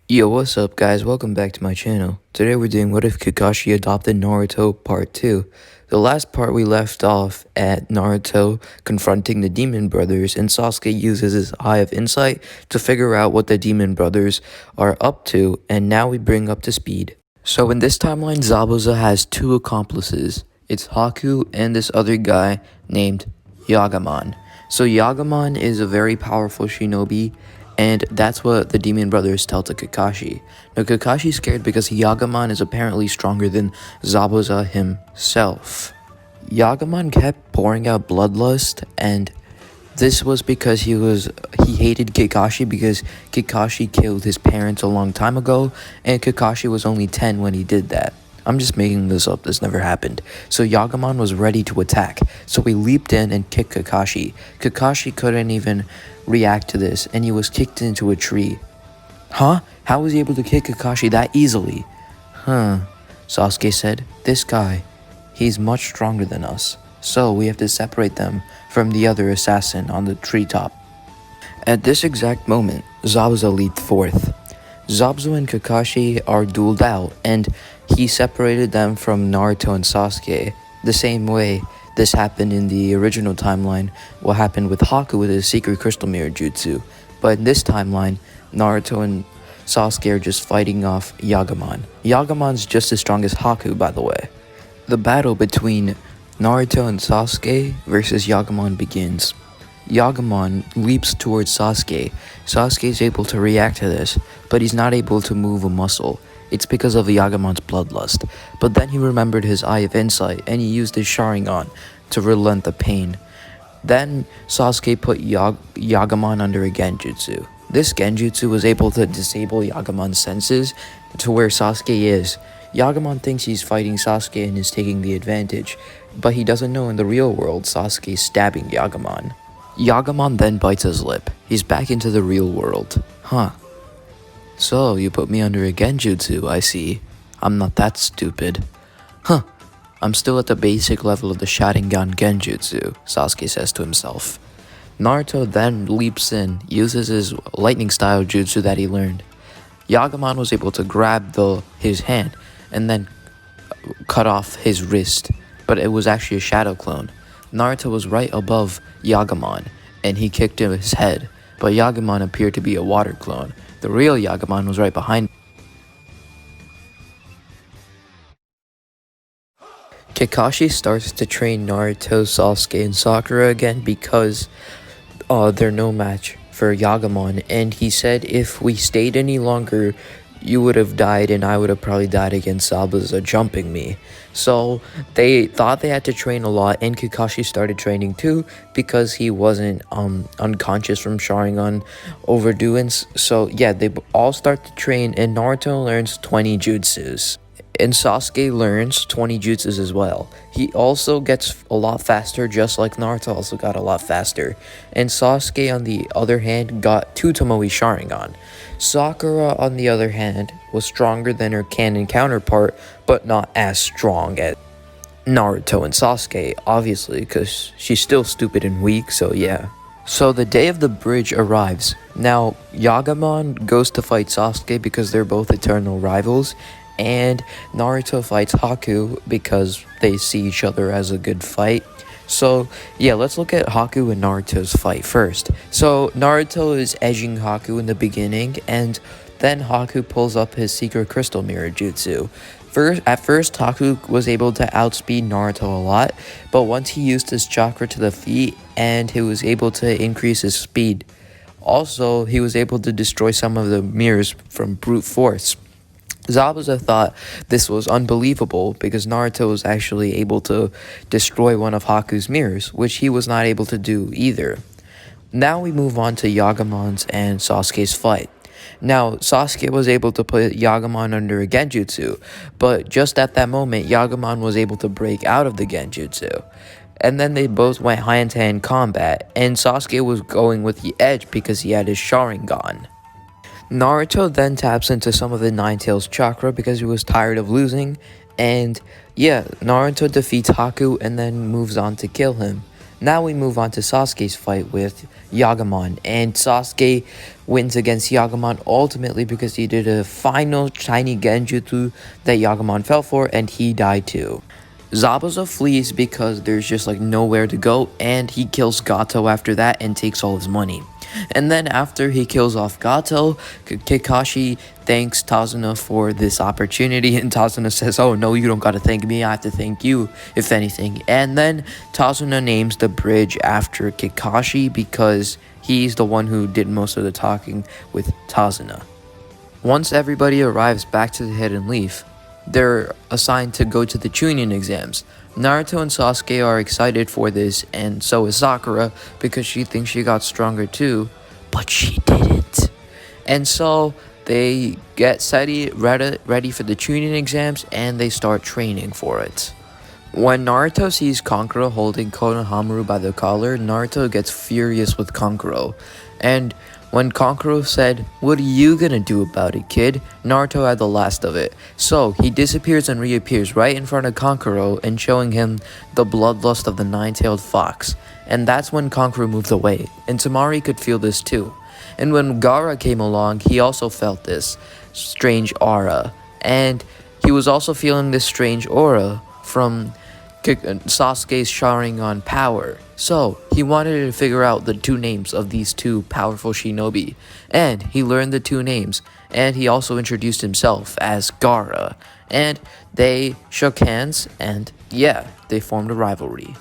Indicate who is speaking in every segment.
Speaker 1: Yo, what's up guys? Welcome back to my channel. Today we're doing What If Kakashi Adopted Naruto Part 2. The last part we left off at Naruto confronting the Demon Brothers, and Sasuke uses his Eye of Insight to figure out what the Demon Brothers are up to, and now we bring up to speed. So in this timeline, Zabuza has two accomplices. It's Haku and this other guy named Yagaman. So Yagaman is a very powerful shinobi, and that's what the Demon Brothers tell to Kakashi. Now Kakashi's scared because Yagaman is apparently stronger than Zabuza himself. Yagaman kept pouring out bloodlust, and this was because he hated Kakashi because Kakashi killed his parents a long time ago, and Kakashi was only 10 when he did that. I'm just making this up, this never happened. So Yagaman was ready to attack, so he leaped in and kicked Kakashi. Kakashi couldn't even react to this, and he was kicked into a tree. Huh? How was he able to kick Kakashi that easily? Sasuke said. This guy, he's much stronger than us, so we have to separate them from the other assassin on the treetop. At this exact moment, Zabuza leaped forth. Zabuza and Kakashi are dueled out, and he separated them from Naruto and Sasuke. The same way this happened in the original timeline, what happened with Haku with his secret crystal mirror jutsu. But in this timeline, Naruto and Sasuke are just fighting off Yagaman. Yagaman's just as strong as Haku, by the way. The battle between Naruto and Sasuke versus Yagaman begins. Yagaman leaps towards Sasuke. Sasuke is able to react to this, but he's not able to move a muscle. It's because of Yagaman's bloodlust. But then he remembered his Eye of Insight, and he used his Sharingan to relent the pain. Then Sasuke put Yagaman under a genjutsu. This genjutsu was able to disable Yagaman's senses to where Sasuke is. Yagaman thinks he's fighting Sasuke and is taking the advantage, but he doesn't know in the real world Sasuke is stabbing Yagaman. Yagaman then bites his lip. He's back into the real world. So, you put me under a genjutsu, I see. I'm not that stupid. I'm still at the basic level of the Sharingan genjutsu, Sasuke says to himself. Naruto then leaps in, uses his lightning style jutsu that he learned. Yagaman was able to grab his hand and then cut off his wrist, but it was actually a shadow clone. Naruto was right above Yagaman, and he kicked him his head, but Yagaman appeared to be a water clone. The real Yagaman was right behind. Kakashi starts to train Naruto, Sasuke, and Sakura again because they're no match for Yagaman, and he said if we stayed any longer, you would have died and I would have probably died against Zabuza jumping me. So they thought they had to train a lot, and Kakashi started training too because he wasn't unconscious from Sharingan overdoing. So yeah, they all start to train, and Naruto learns 20 jutsus. And Sasuke learns 20 jutsus as well. He also gets a lot faster, just like Naruto also got a lot faster. And Sasuke, on the other hand, got 2 Tomoe Sharingan. Sakura, on the other hand, was stronger than her canon counterpart, but not as strong as Naruto and Sasuke, obviously, because she's still stupid and weak, so yeah. So the day of the bridge arrives. Now, Yagaman goes to fight Sasuke because they're both eternal rivals, and Naruto fights Haku because they see each other as a good fight. So yeah, let's look at Haku and Naruto's fight first. So Naruto is edging Haku in the beginning, and then Haku pulls up his secret crystal mirror jutsu. At first, Haku was able to outspeed Naruto a lot, but once he used his chakra to the feet, and he was able to increase his speed. Also, he was able to destroy some of the mirrors from brute force. Zabuza thought this was unbelievable because Naruto was actually able to destroy one of Haku's mirrors, which he was not able to do either. Now we move on to Yagaman's and Sasuke's fight. Now, Sasuke was able to put Yagaman under a genjutsu, but just at that moment, Yagaman was able to break out of the genjutsu. And then they both went hand-to-hand combat, and Sasuke was going with the edge because he had his Sharingan. Naruto then taps into some of the Nine-Tails chakra because he was tired of losing, and yeah, Naruto defeats Haku and then moves on to kill him. Now we move on to Sasuke's fight with Yagaman, and Sasuke wins against Yagaman ultimately because he did a final tiny genjutsu that Yagaman fell for, and he died too. Zabuza flees because there's just like nowhere to go, and he kills Gato after that and takes all his money. And then after he kills off Gato, Kakashi thanks Tazuna for this opportunity, and Tazuna says, "Oh no, you don't gotta thank me, I have to thank you, if anything." And then Tazuna names the bridge after Kakashi because he's the one who did most of the talking with Tazuna. Once everybody arrives back to the Hidden Leaf, they're assigned to go to the Chunin exams. Naruto and Sasuke are excited for this, and so is Sakura because she thinks she got stronger too, but she didn't. And so they get ready for the Chunin exams, and they start training for it. When Naruto sees Kankuro holding Konohamaru by the collar, Naruto gets furious with Kankuro. And when Kankuro said, "What are you gonna do about it, kid?" Naruto had the last of it. So he disappears and reappears right in front of Kankuro and showing him the bloodlust of the nine-tailed fox. And that's when Kankuro moved away, and Tamari could feel this too. And when Gaara came along, he also felt this strange aura. And he was also feeling this strange aura from Sasuke's Sharingan power. So he wanted to figure out the two names of these two powerful shinobi, and he learned the two names, and he also introduced himself as Gaara, and they shook hands, and yeah, they formed a rivalry.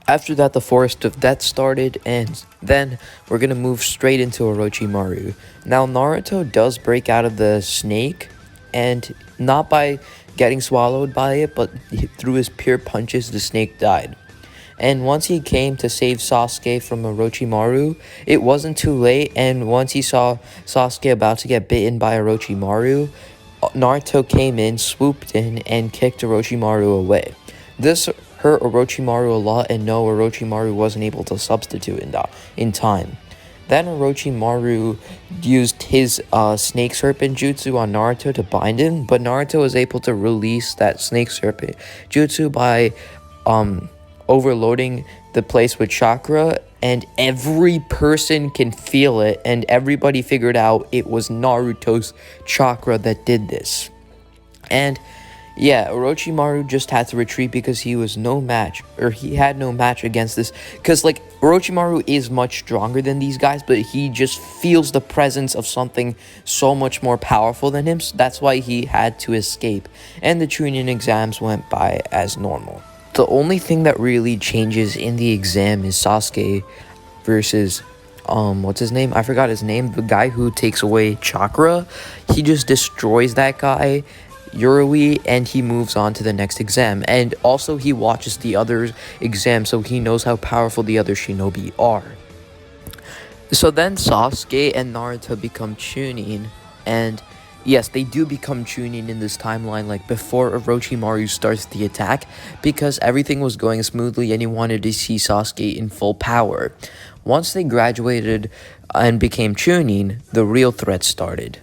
Speaker 1: After that, the Forest of Death started, and then we're gonna move straight into Orochimaru. Now, Naruto does break out of the snake, and not by getting swallowed by it, but through his pure punches, the snake died. And once he came to save Sasuke from Orochimaru, it wasn't too late, and once he saw Sasuke about to get bitten by Orochimaru, Naruto came in, swooped in, and kicked Orochimaru away. This hurt Orochimaru a lot, and no, Orochimaru wasn't able to substitute in time. Then Orochimaru used his snake serpent jutsu on Naruto to bind him, but Naruto was able to release that snake serpent jutsu by overloading the place with chakra, and every person can feel it, and everybody figured out it was Naruto's chakra that did this. And yeah, Orochimaru just had to retreat because he was no match, or he had no match against this, because like Orochimaru is much stronger than these guys, but he just feels the presence of something so much more powerful than him, so that's why he had to escape, and the Chunin exams went by as normal. The only thing that really changes in the exam is Sasuke versus what's his name? I forgot his name. The guy who takes away chakra. He just destroys that guy, Yurui, and he moves on to the next exam. And also he watches the other exam so he knows how powerful the other shinobi are. So then Sasuke and Naruto become Chunin, and yes, they do become Chunin in this timeline, like before Orochimaru starts the attack, because everything was going smoothly and he wanted to see Sasuke in full power. Once they graduated and became Chunin, the real threat started.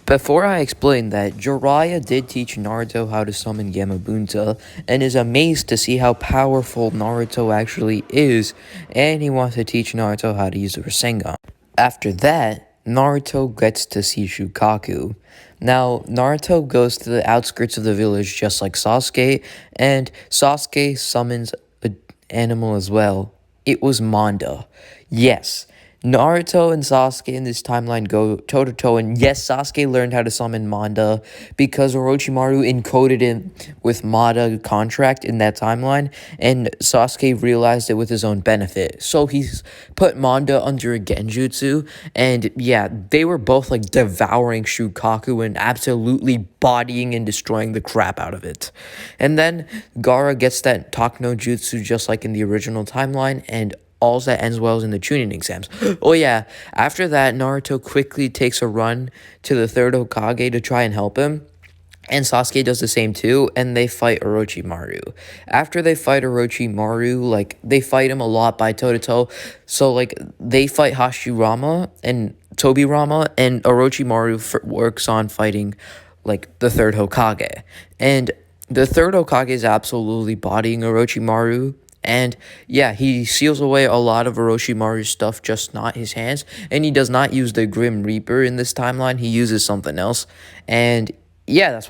Speaker 1: Before I explain that, Jiraiya did teach Naruto how to summon Gamabunta, and is amazed to see how powerful Naruto actually is, and he wants to teach Naruto how to use the Rasengan. After that, Naruto gets to see Shukaku. Now, Naruto goes to the outskirts of the village just like Sasuke, and Sasuke summons an animal as well. It was Manda. Yes, Naruto and Sasuke in this timeline go toe-to-toe, and yes, Sasuke learned how to summon Manda because Orochimaru encoded it with Manda contract in that timeline, and Sasuke realized it with his own benefit. So he's put Manda under a genjutsu, and yeah, they were both like devouring Shukaku and absolutely bodying and destroying the crap out of it. And then Gaara gets that Talk no Jutsu just like in the original timeline, and all that ends well in the Chunin exams. Oh yeah, after that, Naruto quickly takes a run to the third Hokage to try and help him. And Sasuke does the same too, and they fight Orochimaru. After they fight Orochimaru, like, they fight him a lot by toe-to-toe. So, like, they fight Hashirama and Tobirama, and Orochimaru works on fighting, like, the third Hokage. And the third Hokage is absolutely bodying Orochimaru, And yeah, he seals away a lot of Orochimaru's stuff, just not his hands. And he does not use the Grim Reaper in this timeline. He uses something else. And yeah, that's why